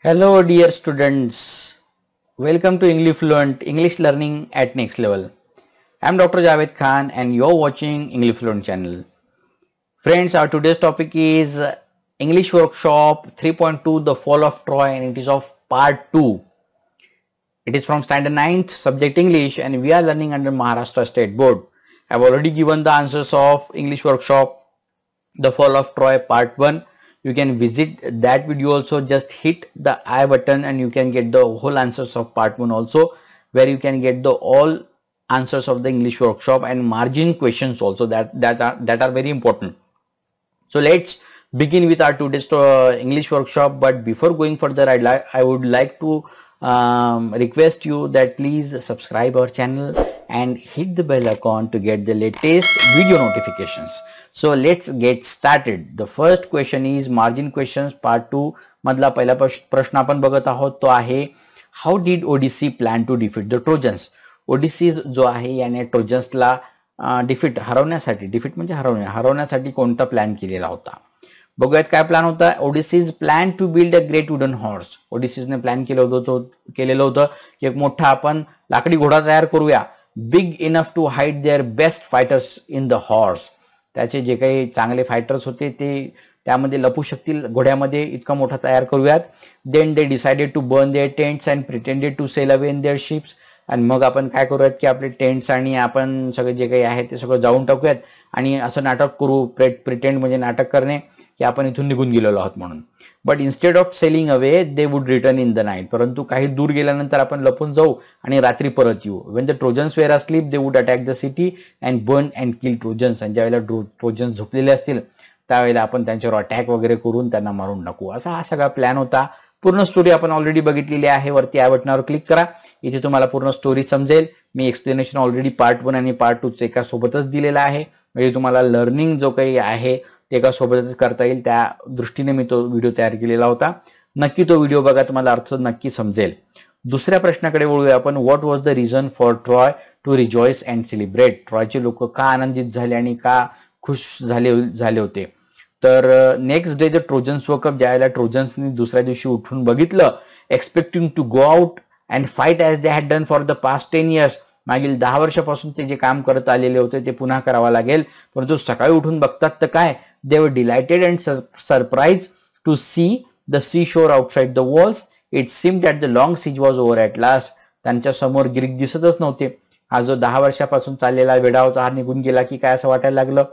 Hello, dear students. Welcome to English Fluent English Learning at Next Level. I am Dr. Javed Khan and you're watching English Fluent channel. Friends, our today's topic is English Workshop 3.2 The Fall of Troy, and it is of part 2. It is from standard 9th subject English and we are learning under Maharashtra State Board. I have already given the answers of English Workshop The Fall of Troy part 1. You can visit that video also. Just hit the I button and you can get the whole answers of part 1 also, where you can get the all answers of the English Workshop and margin questions also that are very important. So let's begin with our today's English Workshop. But before going further, I would like to request you that please subscribe our channel and hit the bell icon to get the latest video notifications. So let's get started. The first question is margin questions part 2 मधला पहिला प्रश्न आपण बघत आहोत तो आहे how did Odysseus plan to defeat the Trojans. Odysseus जो आहे याने ट्रोजन्सला डिफीट म्हणजे हरवण्यासाठी कोणता प्लॅन केलेला होता. बघूयात काय प्लॅन होता. Odysseus plan to build a great wooden horse. ओडिसीजने प्लॅन केलेलं होतं की एक मोठा आपण लाकडी घोडा तयार करूया, big enough to hide their best fighters in the horse. त्याचे जे काही चांगले फायटर्स होते ते त्यामध्ये लपू शकतील घोड्यामध्ये, इतका मोठा तयार करूयात. Then they decided to burn their tents and pretended to sail away in their ships. आणि मग आपण काय करूयात की आपले टेंट्स आणि आपण सगळे जे काही आहे ते सगळं जाऊन टाकूयात आणि असं नाटक करू. प्रिटेंड म्हणजे नाटक करणे की आपण इथून निघून गेलेलो आहोत म्हणून. But instead of selling away they would return in the night. परंतु काही दूर गेल्यानंतर आपण लपून जाऊ आणि रात्री परत येऊ. When the Trojans were asleep they would attack the city and burn and kill Trojans. आणि ज्यावेळेला ट्रोजन्स झोपलेले असतील त्यावेळेला आपण त्यांच्यावर अटॅक वगैरे करून त्यांना मारून टाकू. असा हा सगळा प्लॅन होता. पूर्ण स्टोरी आपण ऑलरेडी बघितलेली आहे. वरती या बटनावर क्लिक करा, इथे तुम्हाला पूर्ण स्टोरी समजेल. मी एक्सप्लेनेशन ऑलरेडी पार्ट 1 आणि पार्ट 2 एका सोबतच दिलेला आहे, म्हणजे तुम्हाला लर्निंग जो काही आहे ते एका सोबतच करता येईल. त्या दृष्टीने मी तो व्हिडिओ तयार केलेला होता. नक्की तो व्हिडिओ बघा, तुम्हाला अर्थ नक्की समजेल. दुसऱ्या प्रश्नाकडे वळूया आपण. What was the reason for Troy to rejoice and celebrate. ट्रॉयचे लोक का आनंदित झाले आणि का खुश झाले होते. तर next day the Trojans woke up. ज्यावेळेला ट्रोजन्सनी दुसऱ्या दिवशी उठून बघितलं, expecting to go out and fight as they had done for the past 10 years. मागील 10 वर्षापासून ते जे काम करत आलेले होते ते पुन्हा करावं लागेल. परंतु सकाळी उठून बघतात तर काय, they were delighted and surprised to see the sea shore outside the walls. It seemed that the long siege was over at last. त्यांच्या समोर ग्रीक दिसतच नव्हते. हा जो 10 वर्षापासून चाललेला वेढा होता हा निघून गेला की काय असं वाटायला लागलं.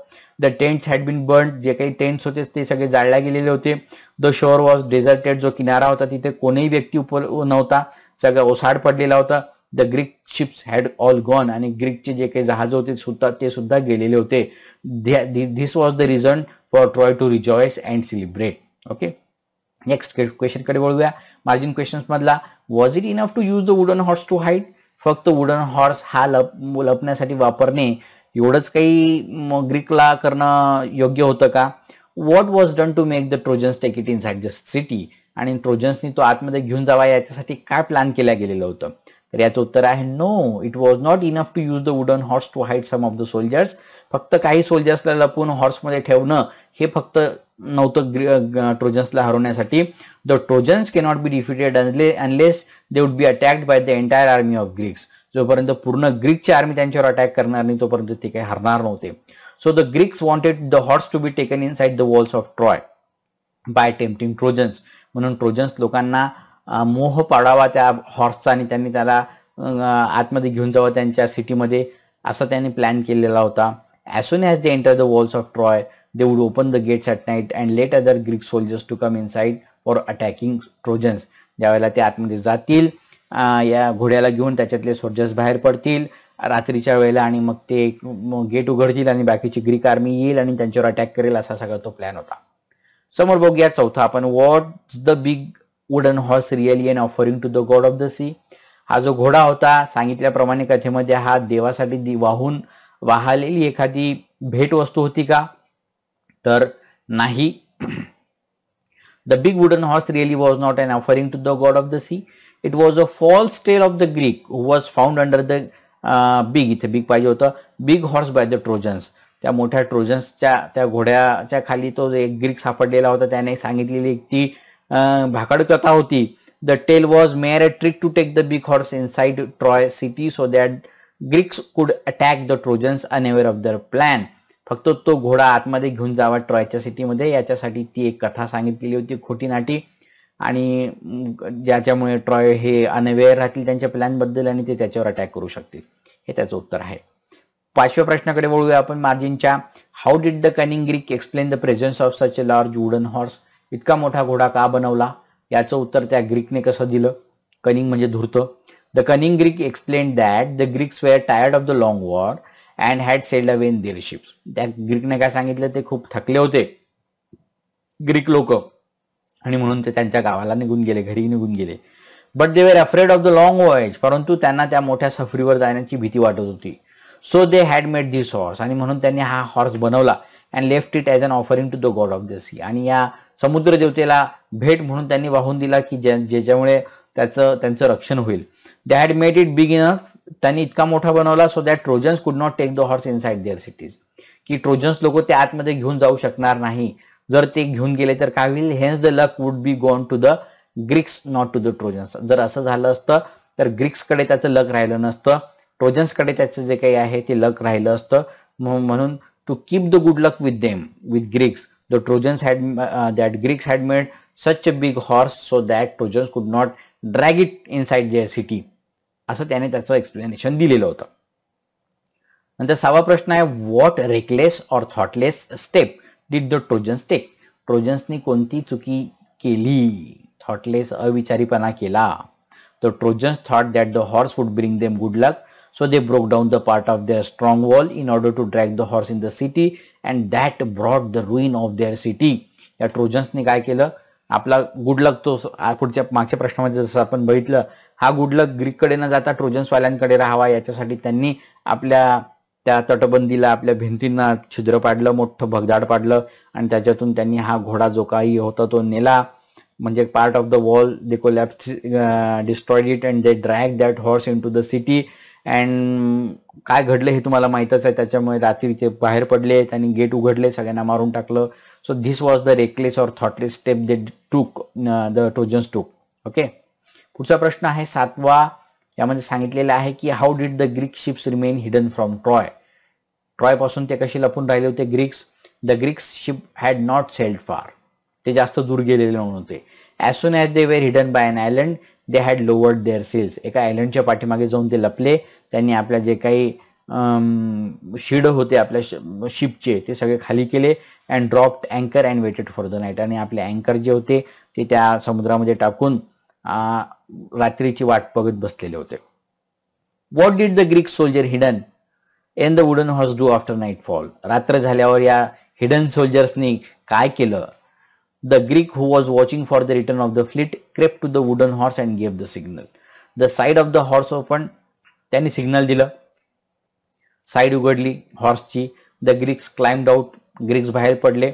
The tents had been burned. जे काही टेंट्स होते ते सगळे जाळल्या गेलेले होते. The shore was deserted. जो किनारा होता तिथे कोणीही व्यक्ती नव्हता, सगळं ओसाड पडलेला होता. The Greek ships had all gone. आणि ग्रीकचे जे काही जहाज होते ते सुद्धा गेलेले होते. This was the reason for Troy to rejoice and celebrate. Okay, next question कडे वळूया. मार्जिन क्वेश्चन्स मधला, was it enough to use the wooden horse to hide. फक्त वुडन हॉर्स हा लपण्यासाठी वापरणे एवढंच काही ग्रीकला करणं योग्य होतं का. What was done to make the Trojans take it inside the city. आणि ट्रोजन्सनी तो आतमध्ये घेऊन जावा याच्यासाठी काय प्लॅन केलं गेलेलं होतं. तर याचं उत्तर आहे no, it was not enough to use the wooden horse to hide some of the soldiers. फक्त काही सोल्जर्सला लपून हॉर्समध्ये ठेवणं हे फक्त नव्हतं ट्रोजन्सला हरवण्यासाठी. The Trojans cannot be defeated unless they would be attacked by the entire army of Greeks. जोपर्यंत पूर्ण ग्रीकची आर्मी त्यांच्यावर अटॅक करणार नाही तोपर्यंत ते काही हरणार नव्हते. So the Greeks wanted the horse to be taken inside the walls of Troy by tempting Trojans. म्हणून ट्रोजन्स लोकांना मोह पाडावा त्या हॉर्सचा आणि त्यांनी त्याला आतमध्ये घेऊन जावं त्यांच्या सिटीमध्ये, असा त्यांनी प्लॅन केलेला होता. As soon as they enter the walls of Troy they would open the gates at night and let other Greek soldiers to come inside for attacking Trojans. ज्यावेळेला ते आतमध्ये जातील या घोड्याला घेऊन, त्याच्यातले सोल्जर्स बाहेर पडतील रात्रीच्या वेळेला आणि मग ते गेट उघडतील आणि बाकीची ग्रीक आर्मी येईल आणि त्यांच्यावर अटॅक करेल, असा सगळा तो प्लॅन होता. समोर बघूया चौथा आपण. What the big wooden horse really an offering to the god of the sea. हा जो घोडा होता सांगितल्याप्रमाणे कथेमध्ये हा देवासाठी वाहलेली एखादी भेट वस्तू होती का. तर नाही. The big wooden horse really was not an offering to the god of the sea. It was a false tale of the Greek who was found under the big. इथे बिग पाहिजे होतं. Big horse by the Trojans. त्या मोठ्या ट्रोजन्सच्या त्या घोड्याच्या खाली तो एक ग्रीक सापडलेला होता. त्याने सांगितलेली ती भाकड कथा होती the tale was mere a trick to take the big horse inside Troy city so that Greeks could attack the Trojans unaware of their plan. फक्त तो घोडा आतमध्ये घेऊन जावा ट्रॉयच्या सिटीमध्ये, याच्यासाठी ती एक कथा सांगितलेली होती, खोटी नाटी, आणि ज्याच्यामुळे ट्रॉय हे अनअवेअर राहतील त्यांच्या प्लॅन बद्दल आणि ते त्याच्यावर अटॅक करू शकतील. हे त्याचं उत्तर आहे. 5व्या प्रश्नाकडे वळूया आपण मार्जिनच्या. How did the cunning Greek explain the presence of such a large wooden horse. इतका मोठा घोडा का बनवला, याचं उत्तर त्या ग्रीकने कसं दिलं. कनिंग म्हणजे धूर्त. The cunning Greek explain that the Greeks were tired of the long war and had sailed away in their ships. त्या ग्रीकने काय सांगितलं, ते खूप थकले होते ग्रीक लोक, आणि म्हणून ते त्यांच्या गावाला निघून गेले, घरी निघून गेले. But they were afraid of the long voyage. परंतु त्यांना त्या मोठ्या सफरीवर जाण्याची भीती वाटत होती. So they had made this horse. आणि म्हणून त्यांनी हा हॉर्स बनवला. And left it as an offering to the god of the sea. आणि या समुद्र देवतेला भेट म्हणून त्यांनी वाहून दिला, की ज्याच्यामुळे त्यांचं रक्षण होईल. They had made it big enough. त्यांनी इतका मोठा बनवला so that Trojans could not take the horse inside their cities. की ट्रोजन्स लोक ते आतमध्ये घेऊन जाऊ शकणार नाही. जर ते घेऊन गेले तर काय होईल. Hence the luck would be gone to the Greeks not to the Trojans. जर असं झालं असतं तर ग्रीक्सकडे त्याचं लक राहिलं नसतं, ट्रोजन्सकडे त्याचं जे काही आहे ते लक राहिलं असतं. म्हणून to keep the good luck with them with Greeks the Trojans had that Greeks had made such a big horse so that Trojans could not drag it inside their city. असं त्याने त्याचं एक्सप्लेनेशन दिलेलं होतं. नंतर 6वा प्रश्न आहे. What reckless or thoughtless step did the Trojans take. ट्रोजन्सनी कोणती चुकी केली. थॉटलेस अविचारीपणा केला. The Trojans thought that the horse would bring them good luck so they broke down the part of their strong wall in order to drag the horse in the city and that brought the ruin of their city. या ट्रोजन्सनी काय केलं, आपला good लक तो पुढच्या मागच्या प्रश्नामध्ये जसं आपण बघितलं, हा गुड लक ग्रीककडे न जाता ट्रोजन्सवाल्यांकडे राहावा याच्यासाठी त्यांनी आपल्या त्या तटबंदीला, आपल्या भिंतींना छिद्र पाडलं, मोठं भगदाड पाडलं, आणि त्याच्यातून त्यांनी हा घोडा जो काही होता तो नेला. म्हणजे part of the wall they collapse, destroyed it and they drag that horse into the city. And काय घडलं हे तुम्हाला माहीतच आहे. त्याच्यामुळे रात्री ते बाहेर पडले, त्यांनी गेट उघडले, सगळ्यांना मारून टाकलं. So this was the reckless or thoughtless step they took the trojans टूक. ओके. पुढचा प्रश्न आहे 7वा. यामध्ये सांगितलेलं आहे की how did the Greek ships remain hidden from Troy. Troy पासून ते कसे लपून राहिले होते Greeks. The Greeks ship had not sailed far. ते जास्त दूर गेलेले नव्हते. As soon as they were hidden by an island they had lowered their sails. एका आयलंडच्या पाठीमागे जाऊन ते लपले. त्यांनी आपल्या जे काही शिड होते आपल्या शिपचे ते सगळे खाली केले. अँड ड्रॉप्ड अँकर and waited for the night. आणि आपले अँकर जे होते ते त्या समुद्रामध्ये टाकून रात्रीची वाट बघत बसलेले होते. What did the Greek soldier hidden in the wooden horse do after nightfall. रात्र झाल्यावर या हिडन सोल्जर्सनी काय केलं. The Greek who was watching for the return of the fleet crept to the wooden horse and gave the signal. The side of the horse open. त्यांनी signal दिलं, side उघडली हॉर्सची. The Greeks climbed out. Greeks बाहेर पडले.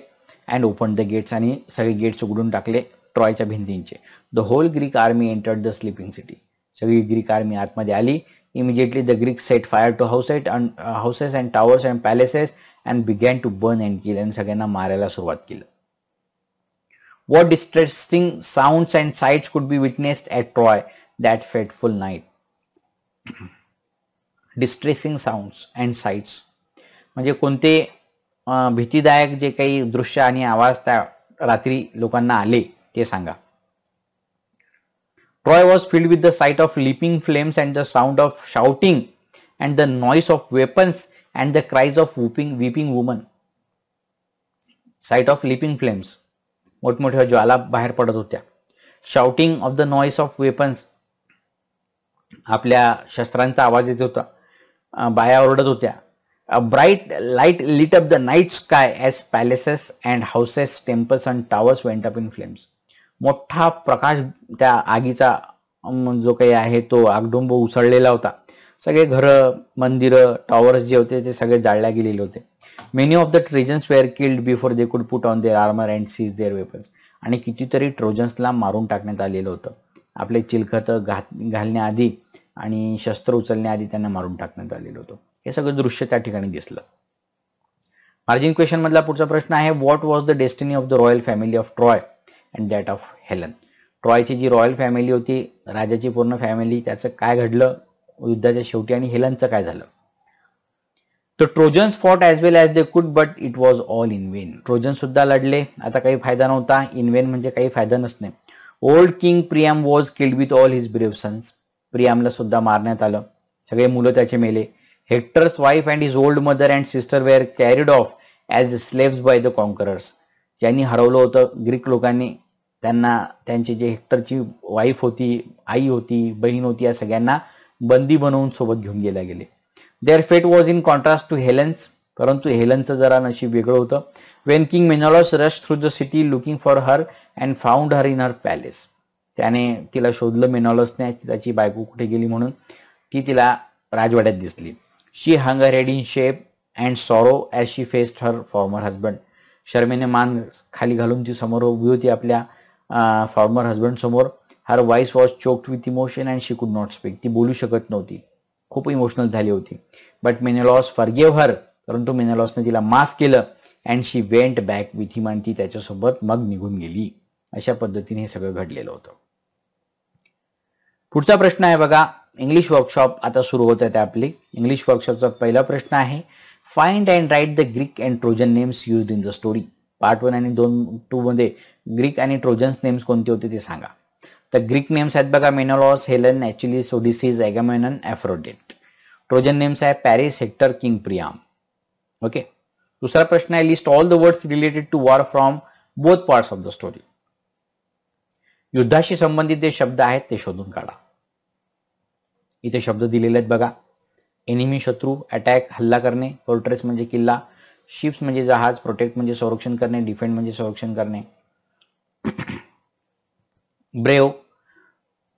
And open the gates. आणि सगळे gates उघडून टाकले ट्रॉयच्या भिंतींचे. The whole Greek army entered the sleeping city. सगळी ग्रीक आर्मी आतमध्ये आली. Immediately the Greeks set fire to houses and towers and palaces and began to burn and kill. आणि सगळ्यांना मारायला सुरुवात केलं. What distressing sounds and sights could be witnessed at Troy that fateful night. Distressing sounds and sights म्हणजे कोणते भीतीदायक जे काही दृश्य आणि आवाज त्या रात्री लोकांना आले ते सांगा. Troy was filled with the sight of leaping flames and the sound of shouting and the noise of weapons and the cries of weeping women. Sight of leaping flames. मोठमोठ्या ज्वाला बाहेर पडत होत्या. Shouting of the noise of weapons. आपल्या शस्त्रांचा आवाज येत होता. बाया ओरडत होत्या. A bright light lit up the night sky as palaces and houses, temples and towers went up in flames. मोठा प्रकाश त्या आगीचा जो काही आहे तो आगडोंब उसळलेला होता. सगळे घरं, मंदिरं, टॉवर्स जे होते ते सगळे जाळल्या गेलेले होते. Many of the Trojans were killed before they could put on their armour and seize their weapons. आणि कितीतरी ट्रोजन्सला मारून टाकण्यात आलेलं होतं. आपले चिलखतं घालण्याआधी आणि शस्त्र उचलण्याआधी त्यांना मारून टाकण्यात आलेलं होतं. हे सगळं दृश्य त्या ठिकाणी दिसलं. मार्जिन क्वेश्चन मधला पुढचा प्रश्न आहे. What was the destiny of the royal family of Troy and that of Helen. ट्रॉयची जी रॉयल फॅमिली होती, राजाची पूर्ण फॅमिली, त्याचं काय घडलं युद्धाच्या शेवटी आणि हेलनचं काय झालं. तर trojans fought as well as they could but it was all in Wien. Trojan सुद्धा लढले, आता काही फायदा नव्हता. इन वेन म्हणजे काही फायदा नसणे. Old king Priam was killed with all his brave sons. प्रियामला सुद्धा मारण्यात आलं, सगळे मुलं त्याचे मेले. Hector's wife and his old mother and sister were carried off as slaves by the conquerors. ज्यांनी हरवलं होतं ग्रीक लोकांनी, त्यांना त्यांची जे हेक्टरची वाईफ होती, आई होती, बहीण होती, या सगळ्यांना बंदी बनवून सोबत घेऊन गेले. Their fate was in contrast to Helen's. परंतु हेलनचं जरा नशीब वेगळं होतं. When king Menelaus rush through the city looking for her and found her in her palace. त्याने तिला शोधलं मेनॉलसने, त्याची बायको कुठे गेली म्हणून. ती तिला राजवाड्यात दिसली. She hung her head in shape and sorrow as she faced her former husband. शर्मेने मान खाली घालून ती समोर उभी होती आपल्या फॉर्मर हजबंड समोर. Her voice was choked with emotion and she could not speak. ती बोलू शकत नव्हती, खूप इमोशनल झाली होती. But Menelaus forgive her. परंतु मेनॉलॉसने तिला माफ केलं. And she went back with him. आणि ती त्याच्यासोबत मग निघून गेली. अशा पद्धतीने हे सगळं घडलेलं होतं. पुढचा प्रश्न आहे बघा, इंग्लिश वर्कशॉप आता सुरू होत आहे. आपली इंग्लिश वर्कशॉपचा पहिला प्रश्न आहे, find and write the Greek and Trojan names used in the story. Part 1 आणि 2 मध्ये ग्रीक आणि ट्रोजन्स नेम्स कोणते होते ते सांगा. तर ग्रीक नेम्स आहेत बघा, Menelaus, Helen, Achilles, Odysseus, Agamemnon, Aphrodite. Trojan names आहे Paris, Hector, king Priam. Okay. दुसरा प्रश्न आहे, list all the words related to war from both parts of the story. युद्धाशी संबंधित जे शब्द आहेत ते शोधून काढा. इथे शब्द दिलेले आहेत बघा. एनिमी शत्रू, अटॅक हल्ला करणे, फोर्ट्रेस म्हणजे किल्ला, शिप्स म्हणजे जहाज, प्रोटेक्ट म्हणजे संरक्षण करणे, डिफेंड म्हणजे संरक्षण करणे, ब्रेव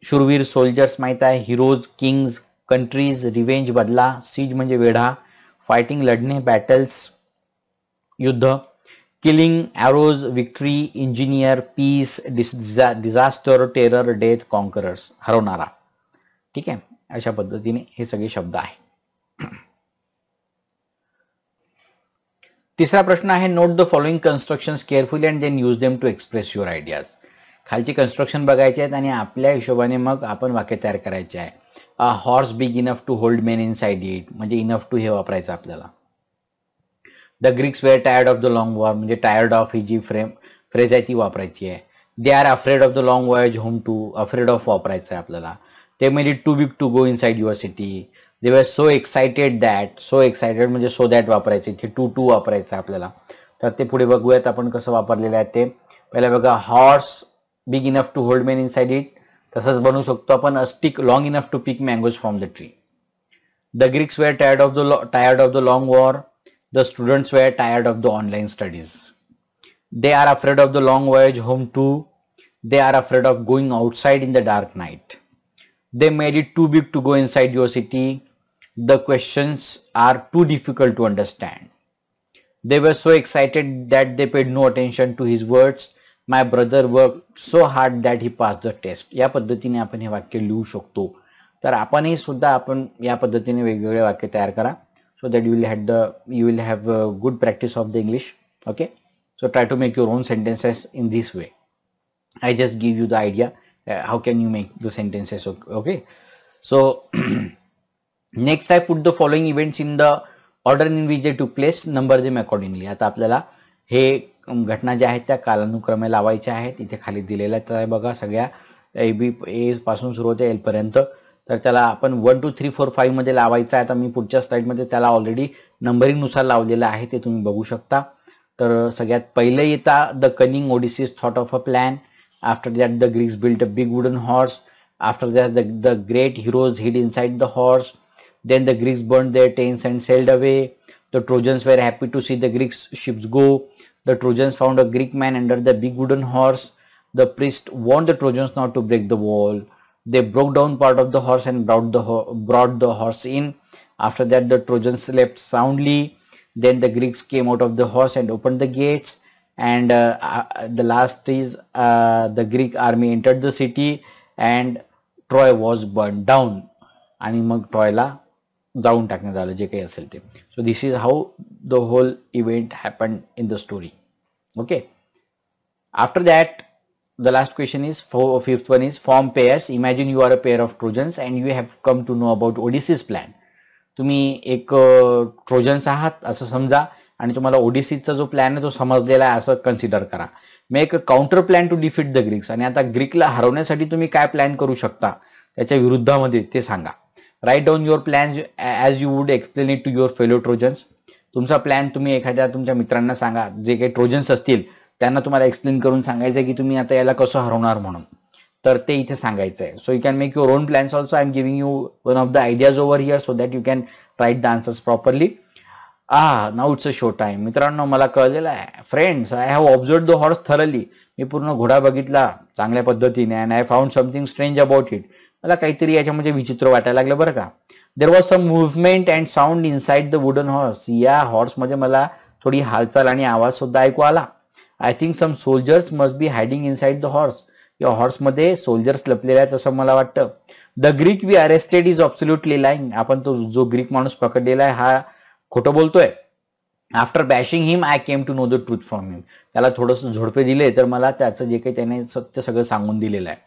शूरवीर, सोल्जर्स माहित आहे, हिरोज किंग्ज, कंट्रीज रिवेंज बदला, सीज म्हणजे वेढा, फायटिंग लढणे, बॅटल्स युद्ध, killing arrows victory, engineer peace, disaster terror, death conquerors हरवणारा. ठीक आहे, अशा पद्धतीने हे सगळे शब्द आहे. तिसरा प्रश्न आहे, note the following constructions carefully and then use them to express your ideas. खालची कन्स्ट्रक्शन बघायचे आहेत आणि आपल्या हिशोबाने मग आपण वाक्य तयार करायचे आहे. A horse big enough to hold men inside it म्हणजे इनफ टू हे वापरायचं आपल्याला. The Greeks were tired of the long war म्हणजे टायर्ड ऑफ ही जी फ्रेज आहे ती वापरायची आहे. They are afraid of the long voyage home to, afraid of वापरायचं आहे आपल्याला. ते made it too big to go inside your city. They were so excited that, so excited म्हणजे सो दॅट वापरायचे, इथे टू वापरायचं आहे आपल्याला. तर ते पुढे बघूयात आपण कसं वापरलेलं आहे ते. पहिला बघा, horse big enough to hold men inside it. तसंच बनवू शकतो आपण, a stick long enough to pick mangoes from the tree. The Greeks were tired of the long war. The students were tired of the online studies. They are afraid of the long voyage home too. They are afraid of going outside in the dark night. They made it too big to go inside your city. The questions are too difficult to understand. They were so excited that they paid no attention to his words. My brother worked so hard that he passed the test. या पद्धतीने आपण हे वाक्य लिहू शकतो. तर आपणही सुद्धा आपण या पद्धतीने वेगवेगळे वाक्य तयार करा. So that you will have a good practice of the English. Okay. So try to make your own sentences in this way. I just give you the idea. How can you make the sentences? Okay, so next I put the following events in the order in which they took place, number them accordingly. आता आपल्याला हे घटना ज्या आहेत त्या कालानुक्रमे लावायच्या आहेत. इथे खाली दिलेल्या आहे बघा, सगळ्या ए पासून सुरू होते एल पर्यंत. तर त्याला आपण 1 2 3 4 5 मध्ये लावायचं आहे. आता मी पुढच्या स्लाइडमध्ये त्याला ऑलरेडी नंबरिंग नुसार लावलेलं आहे, ते तुम्ही बघू शकता. तर सगळ्यात पहिले येता the cunning Odysseus thought of a plan. After that, the Greeks built a big wooden horse. After that, the great heroes hid inside the horse. Then the Greeks burned their tents and sailed away. The Trojans were happy to see the Greeks' ships go. The Trojans found a Greek man under the big wooden horse. The priest warned the Trojans not to break the wall. They broke down part of the horse and brought the horse in. After that, the Trojans slept soundly. Then the Greeks came out of the horse and opened the gates. And the last is the Greek army entered the city and Troy was burned down. आणि मग ट्रॉयला जाळून टाकण्यात आलं जे काही असेल ते. So this is how the whole event happened in the story. Okay. After that the last question is, fifth one is form pairs. Imagine you are a pair of Trojans and you have come to know about Odysseus plan. तुम्ही एक trojans आहात असं समजा आणि तुम्हाला ओडिसीचा जो plan आहे तो समजलेला आहे असं कन्सिडर करा. Make a counter plan to defeat the Greeks. आणि आता ग्रीकला हरवण्यासाठी तुम्ही काय प्लॅन करू शकता त्याच्या विरुद्धामध्ये ते सांगा. Write down your plans as you would explain it to your fellow Trojans. तुमचा प्लॅन तुम्ही एखाद्या तुमच्या मित्रांना सांगा, जे काही ट्रोजन्स असतील त्यांना तुम्हाला एक्सप्लेन करून सांगायचं की तुम्ही आता याला कसं हरवणार म्हणून. तर ते इथे सांगायचं आहे. So you can make your own plans also. I am giving you one of the ideas over here so that you can write the answers properly. Now it's a show time. मित्रांनो, मला कळलेलं आहे. Friends, I have observe the horse thoroughly. मी पूर्ण घोडा बघितला चांगल्या पद्धतीने. And I found something strange about it. मला काहीतरी याच्यामध्ये विचित्र वाटायला लागलं बरं का. There was some movement and sound inside the wooden horse. या हॉर्समध्ये मला थोडी हालचाल आणि आवाज सुद्धा ऐकू आला. I think some soldiers must be hiding inside the horse. या हॉर्समध्ये सोल्जर्स लपलेले आहेत असं मला वाटतं. The Greek we arrested is absolutely lying. आपण तो जो ग्रीक माणूस पकडलेला आहे हा खोटं बोलतोय. After bashing him I came to know the truth from him. त्याला थोडंसं झोडपे दिले तर मला त्याचं जे काही त्याने सत्य सगळं सांगून दिलेलं आहे.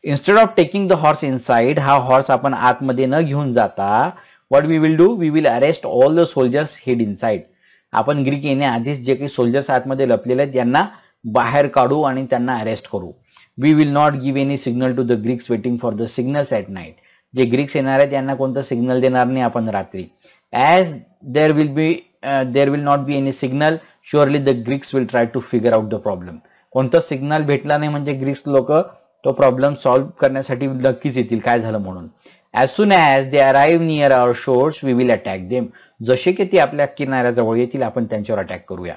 Instead of taking the horse inside, हा हॉर्स आपण आतमध्ये न घेऊन जाता what we will do, we will arrest all the soldiers hid inside. आपण ग्रीक येण्याआधीच जे काही सोल्जर्स आतमध्ये लपलेले आहेत यांना बाहेर काढू आणि त्यांना अरेस्ट करू. We will not give any signal to the Greeks waiting for the signals at night. जे ग्रीक्स येणार आहेत त्यांना कोणतं सिग्नल देणार नाही आपण रात्री. As there will not be any signal surely the Greeks will try to figure out the problem. कोणतं सिग्नल भेटला नाही म्हणजे ग्रीक्स लोक तो प्रॉब्लेम सॉल्व्ह करण्यासाठी नक्कीच येतील काय झालं म्हणून. As soon as they arrive near our shores we will attack them. जसे की ते आपल्या किनाऱ्याजवळ येतील आपण त्यांच्यावर अटॅक करूया.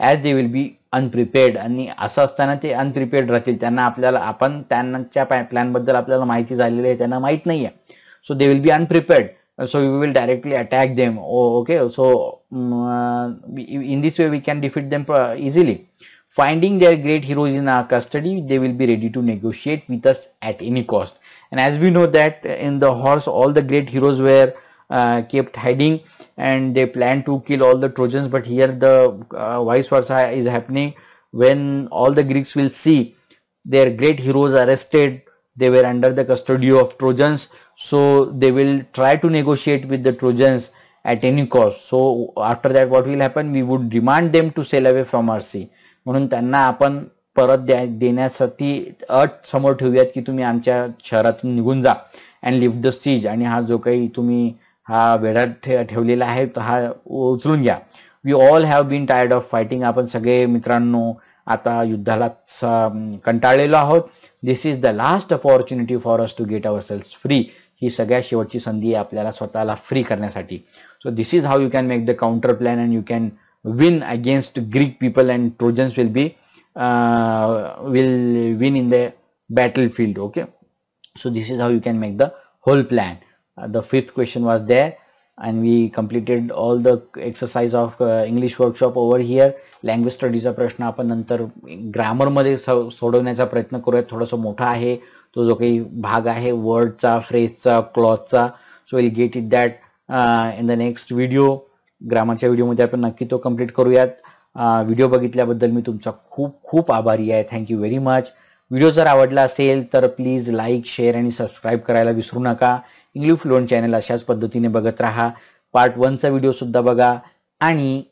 As they will be unprepared. आणि असं असताना ते अनप्रिपेअर्ड राहतील. त्यांना आपल्याला आपण त्यांच्या प्लॅनबद्दल आपल्याला माहिती झालेली आहे, त्यांना माहीत नाही आहे. So they will be unprepared. So we will directly attack them. Okay, so in this way we can defeat them easily. Finding their great heroes in our custody, they will be ready to negotiate with us at any cost. And as we know that in the horse all the great heroes were kept hiding and they planned to kill all the Trojans, but here the vice versa is happening. When all the Greeks will see their great heroes arrested, they were under the custody of Trojans. So they will try to negotiate with the Trojans at any cost. So after that what will happen, we would demand them to sail away from our sea. म्हणून त्यांना आपण परत देण्यासाठी अट समोर ठेवूयात की तुम्ही आमच्या शहरातून निघून जा अँड लिफ्ट द सीज. आणि हा जो काही तुम्ही हा वेढा ठेवलेला आहे हा उचलून घ्या. We all have been tired of fighting. आपण सगळे मित्रांनो आता युद्धाला कंटाळलेलो आहोत. This is the last opportunity for us to get our selves free. ही सगळ्यात शेवटची संधी आहे आपल्याला स्वतःला फ्री करण्यासाठी. So this is how you can make the counter plan and you can win against Greek people and Trojans will win in the battle field. Okay, so this is how you can make the whole plan. The fifth question was there and we completed all the exercise of English workshop over here. Language स्टडीचा प्रश्न आपण नंतर ग्रामरमध्ये सोडवण्याचा प्रयत्न करूयात. थोडंसं मोठा आहे तो जो काही भाग आहे वर्डचा, फ्रेजचा, क्लॉजचा. So will get it that in the next video. ग्रामरच्या व्हिडिओमध्ये आपण नक्की तो कम्प्लीट करूयात. व्हिडिओ बघितल्याबद्दल मी तुमचा खूप खूप आभारी आहे. Thank you very much. व्हिडिओ जर आवडला असेल तर प्लीज लाईक, शेअर आणि सबस्क्राईब करायला विसरू नका. इंग्लिश फ्लुएंट चॅनल अशाच पद्धतीने बघत राहा. पार्ट 1चा व्हिडिओ सुद्धा बघा आणि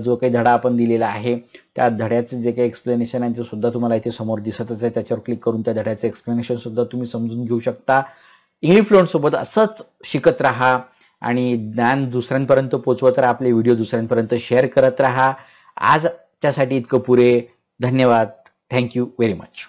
जो काही धडा आपण दिलेला आहे त्या धड्याचे जे काही एक्सप्लेनेशन आहे ते सुद्धा तुम्हाला इथे समोर दिसतच आहे. त्याच्यावर क्लिक करून त्या धड्याचे एक्सप्लेनेशन सुद्धा तुम्ही समजून घेऊ शकता. इंग्लिश फ्लुएंट सोबत असंच शिकत राहा आणि ज्ञान दुसऱ्यांपर्यंत पोहोचवत राहा. आपले व्हिडिओ दुसऱ्यांपर्यंत शेअर करत राहा. आजच्यासाठी इतकं पुरे. धन्यवाद. Thank you very much.